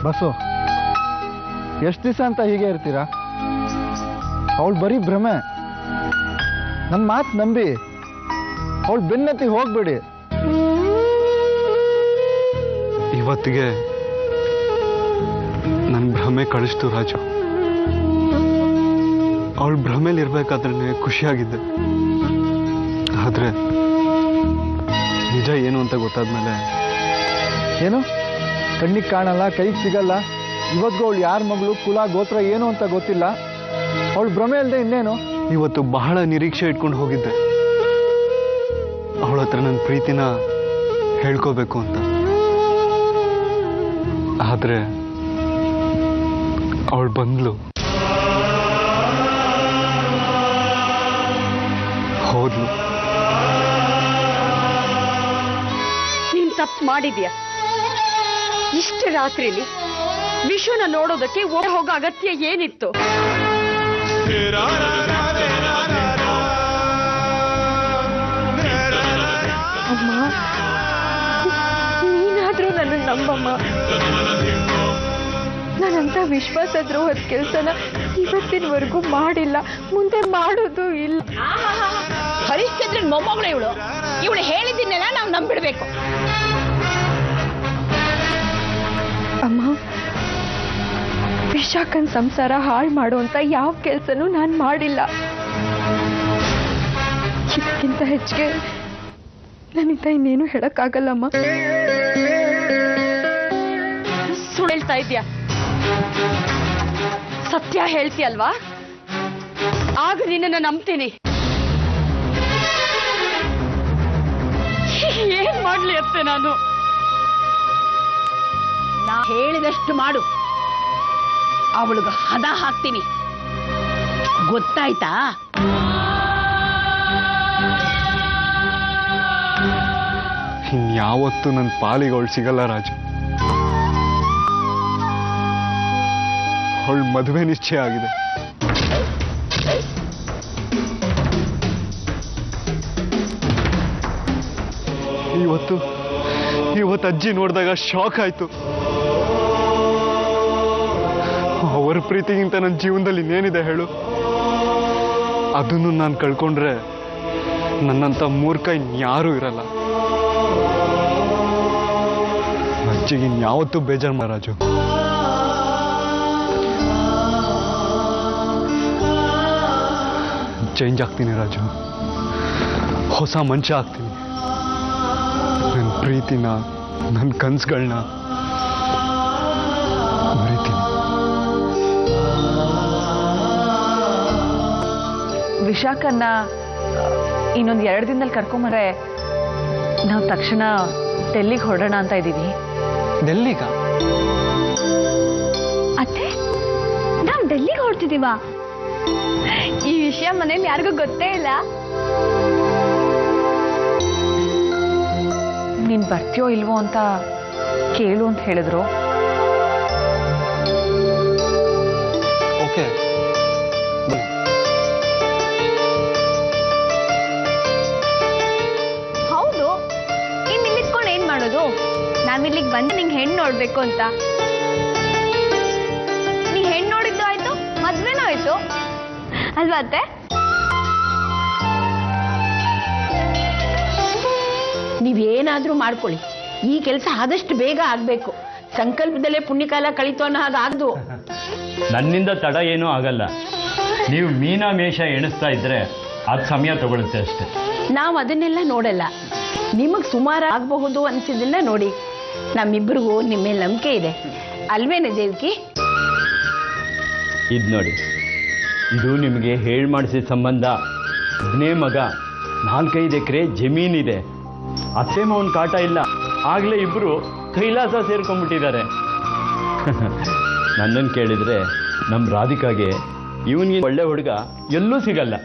Bus, ಎಷ್ಟು ದಿವಸ ಅಂತ ಹೀಗೆ ಇರ್ತೀರಾ? ಅವಳು ಬರೀ ಭ್ರಮೆ. ನನ್ನ ಮಾತು ನಂಬಿ ಅವಳು ಬೆನ್ನತ್ತಿ ಹೋಗ್ಬೇಡಿ. ಇವತ್ತಿಗೆ ನನ್ನ ಭ್ರಮೆ ಕಳಿಸ್ತು ರಾಜು. ಅವಳು ಭ್ರಮೇಲಿ ಇರ್ಬೇಕಾದ್ರೆ ಖುಷಿಯಾಗಿದ್ದೆ. ಆದ್ರೆ ನಿಜ ಏನು ಅಂತ ಗೊತ್ತಾದ್ಮೇಲೆ ಏನು ಕಣ್ಣಿಗೆ ಕಾಣಲ್ಲ, ಕೈಗೆ ಸಿಗಲ್ಲ, ಇವತ್ತಿಗೂ ಅವಳು ಯಾರ ಮಗಳು, ಕುಲ, ಗೋತ್ರ ಏನು ಅಂತ ಗೊತ್ತಿಲ್ಲ. ಅವಳು ಭ್ರಮೆ ಅಲ್ಲದೆ ಇನ್ನೇನು? ಇವತ್ತು ಬಹಳ ನಿರೀಕ್ಷೆ ಇಟ್ಕೊಂಡು ಹೋಗಿದ್ದೆ ಅವಳ ಹತ್ರ ನನ್ನ ಪ್ರೀತಿನ ಹೇಳ್ಕೋಬೇಕು ಅಂತ. ಆದ್ರೆ ಅವಳು ಬಂದ್ಲು, ಹೋದ್ಲು. ನೀನ್ ತಪ್ಪು ಮಾಡಿದ್ಯಾ. ಇಷ್ಟು ರಾತ್ರಿಲಿ ವಿಶ್ವನ ನೋಡೋದಕ್ಕೆ ಹೋಗೋ ಅಗತ್ಯ ಏನಿತ್ತು? ಅಮ್ಮ, ನೀನಾದ್ರೂ ನನ್ನ ನಂಬಮ್ಮ. ನಾನಂತ ವಿಶ್ವಾಸ ದ್ರೋಹದ ಕೆಲಸನ ಇವತ್ತಿನವರೆಗೂ ಮಾಡಿಲ್ಲ, ಮುಂದೆ ಮಾಡೋದು ಇಲ್ಲ. ಹರಿಶ್ಚಂದ್ರನ್ ಮೊಮ್ಮಗಳು ಇವಳು ಹೇಳಿದ್ದನ್ನೆಲ್ಲ ನಾವು ನಂಬಿಡ್ಬೇಕು. ಅಮ್ಮ, ವಿಶಾಖನ್ ಸಂಸಾರ ಹಾಳು ಮಾಡುವಂತ ಯಾವ ಕೆಲಸನೂ ನಾನು ಮಾಡಿಲ್ಲ. ಇದಕ್ಕಿಂತ ಹೆಚ್ಚಿಗೆ ನನ್ನಿಂದ ಇನ್ನೇನು ಹೇಳಕ್ಕಾಗಲ್ಲಮ್ಮ. ಸುಳ್ಳು ಹೇಳ್ತಾ ಇದ್ಯಾ? ಸತ್ಯ ಹೇಳ್ತೀಯಲ್ವಾ? ಆಗ ನಿನ್ನನ್ನು ನಂಬ್ತೀನಿ. ಏನ್ ಮಾಡ್ಲಿ ಅತ್ತೆ ನಾನು? ನಾ ಹೇಳಿದಷ್ಟು ಮಾಡು, ಅವಳಿಗೆ ಹದ ಹಾಕ್ತೀನಿ, ಗೊತ್ತಾಯ್ತಾ? ಇನ್ಯಾವತ್ತೂ ನನ್ನ ಪಾಲಿಗೆ ಅವಳು ಸಿಗಲ್ಲ ರಾಜು. ಅವಳ ಮದುವೆ ನಿಶ್ಚಯ ಆಗಿದೆ. ಇವತ್ತು ಅಜ್ಜಿ ನೋಡಿದಾಗ ಶಾಕ್ ಆಯ್ತು. ಅವರ ಪ್ರೀತಿಗಿಂತ ನನ್ನ ಜೀವನದಲ್ಲಿ ಇನ್ನೇನಿದೆ ಹೇಳು? ಅದನ್ನು ನಾನು ಕಳ್ಕೊಂಡ್ರೆ ನನ್ನಂತ ಮೂರ್ಖ ಇನ್ಯಾರೂ ಇರಲ್ಲ. ಅಜ್ಜಿಗೆ ಇನ್ಯಾವತ್ತೂ ಬೇಜಾರು ಮಹಾರಾಜು. ಚೇಂಜ್ ಆಗ್ತೀನಿ ರಾಜು, ಹೊಸ ಮನುಷ್ಯ ಆಗ್ತೀನಿ. ನನ್ನ ಪ್ರೀತಿನ, ನನ್ನ ಕನಸುಗಳನ್ನ ಮರಿತೀನಿ. ವಿಶಾಖನ್ನ ಇನ್ನೊಂದು 2 ದಿನದಲ್ಲಿ ಕರ್ಕೊಂಬಂದ್ರೆ ನಾವು ತಕ್ಷಣ ಡೆಲ್ಲಿಗೆ ಹೊರಡೋಣ ಅಂತ ಇದ್ದೀವಿ. ಡೆಲ್ಲಿಗ? ಅತ್ತೆ, ನಾವು ಡೆಲ್ಲಿಗೆ ಹೊರಡ್ತಿದೀವ? ಈ ವಿಷಯ ಮನೇಲಿ ಯಾರಿಗೂ ಗೊತ್ತೇ ಇಲ್ಲ. ನೀನ್ ಬರ್ತೀಯೋ ಇಲ್ವೋ ಅಂತ ಕೇಳು ಅಂತ ಹೇಳಿದ್ರು. ಓಕೆ, ಹೌದು. ಇನ್ನು ಇಲ್ಲಿದ್ಕೊಂಡು ಏನ್ ಮಾಡೋದು? ನಾವಿಲ್ಲಿಗೆ ಬಂದು ನಿಂಗೆ ಹೆಣ್ಣು ನೋಡ್ಬೇಕು ಅಂತ. ನೀ ಹೆಣ್ಣು ನೋಡಿದ್ದು ಆಯ್ತು, ಮದ್ವೆನೂ ಆಯ್ತು ಅಲ್ವಾ ಅತ್ತೆ? ನೀವೇನಾದ್ರೂ ಮಾಡ್ಕೊಳ್ಳಿ, ಈ ಕೆಲಸ ಆದಷ್ಟು ಬೇಗ ಆಗ್ಬೇಕು. ಸಂಕಲ್ಪದಲ್ಲೇ ಪುಣ್ಯಕಾಲ ಕಳೀತು ಅನ್ನೋ ಹಾಗಾಗ್ದು. ನನ್ನಿಂದ ತಡ ಏನೂ ಆಗಲ್ಲ. ನೀವು ಮೀನಾ ಮೇಷ ಎಣಿಸ್ತಾ ಇದ್ರೆ ಅದು ಸಮಯ ತಗೊಳುತ್ತೆ ಅಷ್ಟೆ. ನಾವು ಅದನ್ನೆಲ್ಲ ನೋಡಲ್ಲ. ನಿಮಗೆ ಸುಮಾರು ಆಗಬಹುದು ಅನ್ಸಿದ್ದನ್ನ ನೋಡಿ. ನಮ್ಮಿಬ್ಬರಿಗೂ ನಿಮ್ಮ ಮೇಲೆ ನಂಬಿಕೆ ಇದೆ ಅಲ್ವೇನೆ ದೇವಕಿ? ಇದು ನೋಡಿ, ಇದು ನಿಮಗೆ ಹೇಳಿ ಮಾಡಿಸಿದ ಸಂಬಂಧ. ಒಬ್ಬನೇ ಮಗ, 4-5 ಎಕರೆ ಜಮೀನಿದೆ. ಅತ್ತೆ ಮಾವನ ಕಾಟ ಇಲ್ಲ. ಆಗಲೇ ಇಬ್ಬರು ಕೈಲಾಸ ಸೇರ್ಕೊಂಡ್ಬಿಟ್ಟಿದ್ದಾರೆ. ನನ್ನನ್ನು ಕೇಳಿದರೆ ನಮ್ಮ ರಾಧಿಕಾಗೆ ಇವನಿಗೆ ಒಳ್ಳೆ ಹುಡುಗ ಎಲ್ಲೂ ಸಿಗಲ್ಲ.